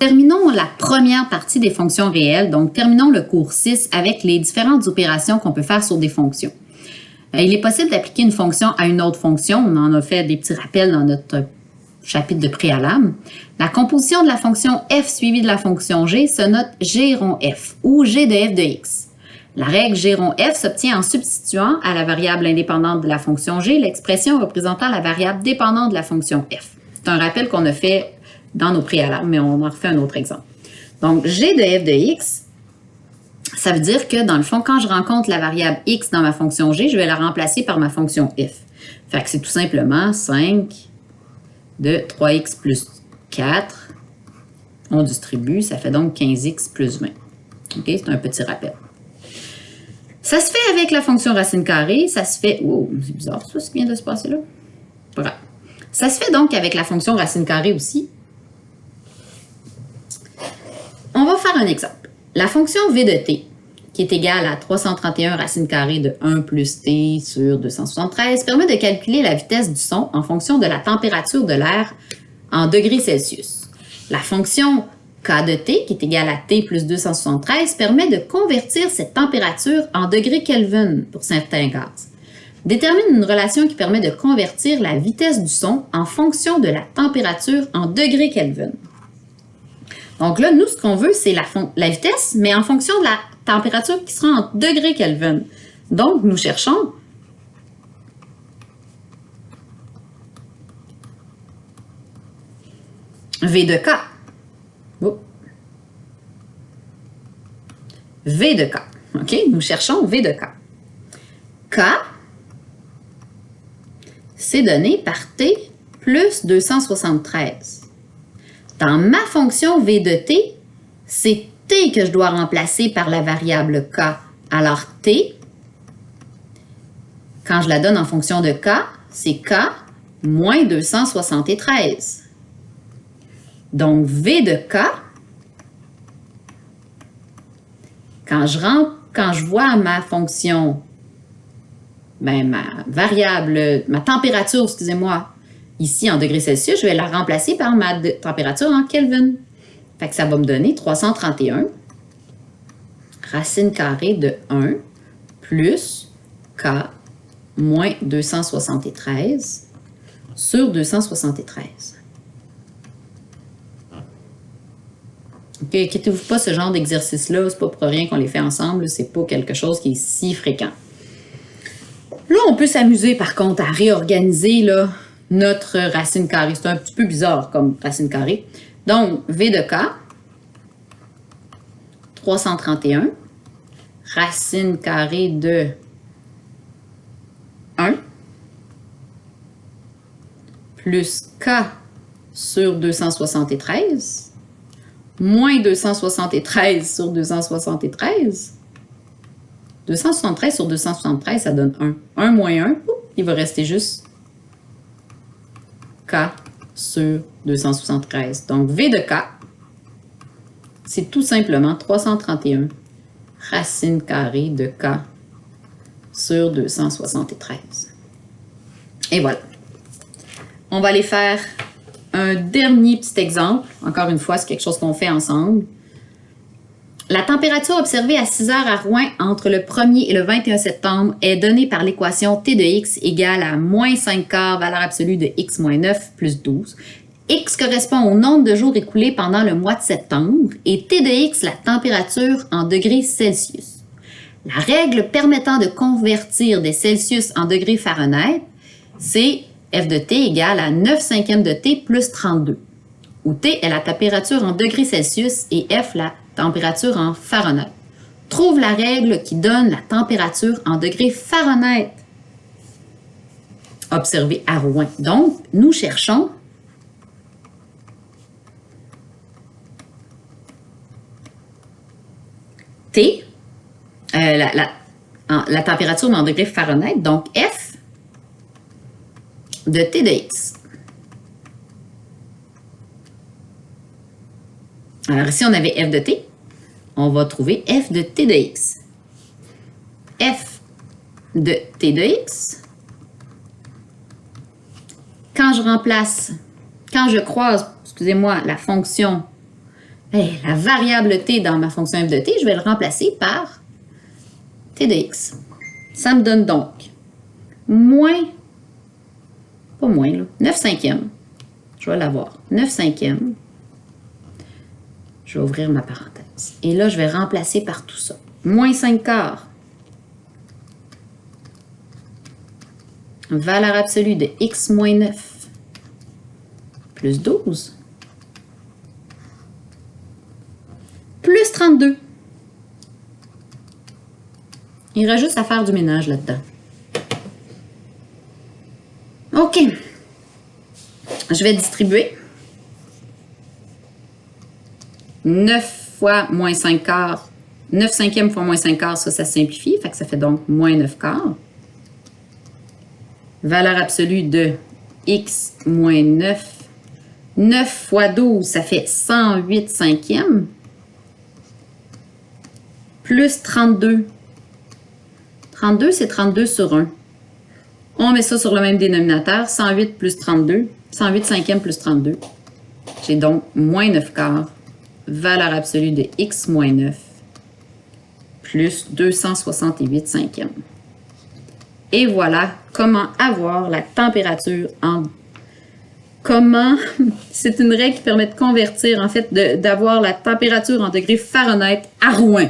Terminons la première partie des fonctions réelles, donc terminons le cours 6 avec les différentes opérations qu'on peut faire sur des fonctions. Il est possible d'appliquer une fonction à une autre fonction, on en a fait des petits rappels dans notre chapitre de préalable. La composition de la fonction f suivie de la fonction g se note g rond f ou g de f de x. La règle g rond f s'obtient en substituant à la variable indépendante de la fonction g l'expression représentant la variable dépendante de la fonction f. C'est un rappel qu'on a fait dans nos préalables, mais on en refait un autre exemple. Donc, g de f de x, ça veut dire que, dans le fond, quand je rencontre la variable x dans ma fonction g, je vais la remplacer par ma fonction f. Fait que c'est tout simplement 5 de 3x plus 4. On distribue, ça fait donc 15x plus 20. OK, c'est un petit rappel. Ça se fait avec la fonction racine carrée, ça se fait... Oh, c'est bizarre ça, ce qui vient de se passer là. Pas grave. Ça se fait donc avec la fonction racine carrée aussi. On va faire un exemple. La fonction v de t, qui est égale à 331 racine carrée de 1 plus t sur 273, permet de calculer la vitesse du son en fonction de la température de l'air en degrés Celsius. La fonction k de t, qui est égale à t plus 273, permet de convertir cette température en degrés Kelvin pour certains gaz. Détermine une relation qui permet de convertir la vitesse du son en fonction de la température en degrés Kelvin. Donc là, nous, ce qu'on veut, c'est la vitesse, mais en fonction de la température qui sera en degrés Kelvin. Donc, nous cherchons V de K. Oh. V de K. OK? Nous cherchons V de K. K, c'est donné par T plus 273. Dans ma fonction V de T, c'est T que je dois remplacer par la variable K. Alors T, quand je la donne en fonction de K, c'est K moins 273. Donc V de K, quand je vois ma fonction, ma variable, ma température, excusez-moi, ici en degrés Celsius, je vais la remplacer par ma température en Kelvin. Fait que ça va me donner 331 racine carrée de 1 plus K moins 273 sur 273. OK, inquiétez-vous pas, ce genre d'exercice-là, c'est pas pour rien qu'on les fait ensemble, c'est pas quelque chose qui est si fréquent. Là, on peut s'amuser par contre à réorganiser là, notre racine carrée. C'est un petit peu bizarre comme racine carrée. Donc, V de K, 331, racine carrée de 1, plus K sur 273, moins 273 sur 273. 273 sur 273, ça donne 1. 1 moins 1, il va rester juste K sur 273. Donc, V de K, c'est tout simplement 331 racine carrée de K sur 273. Et voilà. On va aller faire un dernier petit exemple. Encore une fois, c'est quelque chose qu'on fait ensemble. La température observée à 6 heures à Rouen entre le 1er et le 21 septembre est donnée par l'équation T de x égale à moins 5 quarts valeur absolue de x moins 9 plus 12. X correspond au nombre de jours écoulés pendant le mois de septembre et T de x la température en degrés Celsius. La règle permettant de convertir des Celsius en degrés Fahrenheit, c'est F de T égale à 9 cinquièmes de T plus 32, où T est la température en degrés Celsius et F la température en Fahrenheit. Trouve la règle qui donne la température en degrés Fahrenheit observée à Rouen. Donc, nous cherchons T, la température en degrés Fahrenheit, donc F de T de x. Alors ici, on avait F de T. On va trouver F de T de x. F de T de x. Quand je croise, excusez-moi, la fonction la variable t dans ma fonction f de t, je vais le remplacer par t de x. Ça me donne donc moins, pas moins, là, 9 cinquièmes. Je vais l'avoir. 9 cinquièmes. Je vais ouvrir ma parenthèse. Et là, je vais remplacer par tout ça. Moins 5 quarts. Valeur absolue de x moins 9 plus 12 plus 32. Il reste juste à faire du ménage là-dedans. OK. Je vais distribuer. 9 fois moins 5 quarts. 9 cinquièmes fois moins 5 quarts, ça simplifie. Fait que ça fait donc moins 9 quarts. Valeur absolue de x moins 9. 9 fois 12, ça fait 108 cinquièmes. Plus 32. 32, c'est 32 sur 1. On met ça sur le même dénominateur. 108 plus 32. 108 cinquièmes plus 32. J'ai donc moins 9 quarts. Valeur absolue de x moins 9. Plus 268 cinquièmes. Et voilà comment avoir la température en... Comment... C'est une règle qui permet de convertir, en fait, d'avoir la température en degrés Fahrenheit à Rouen.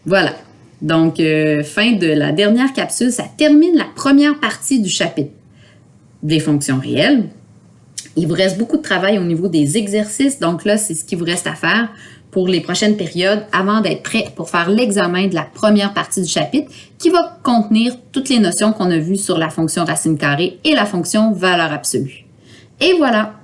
Voilà. Donc, fin de la dernière capsule, ça termine la première partie du chapitre des fonctions réelles. Il vous reste beaucoup de travail au niveau des exercices. Donc là, c'est ce qu'il vous reste à faire pour les prochaines périodes avant d'être prêt pour faire l'examen de la première partie du chapitre qui va contenir toutes les notions qu'on a vues sur la fonction racine carrée et la fonction valeur absolue. Et voilà!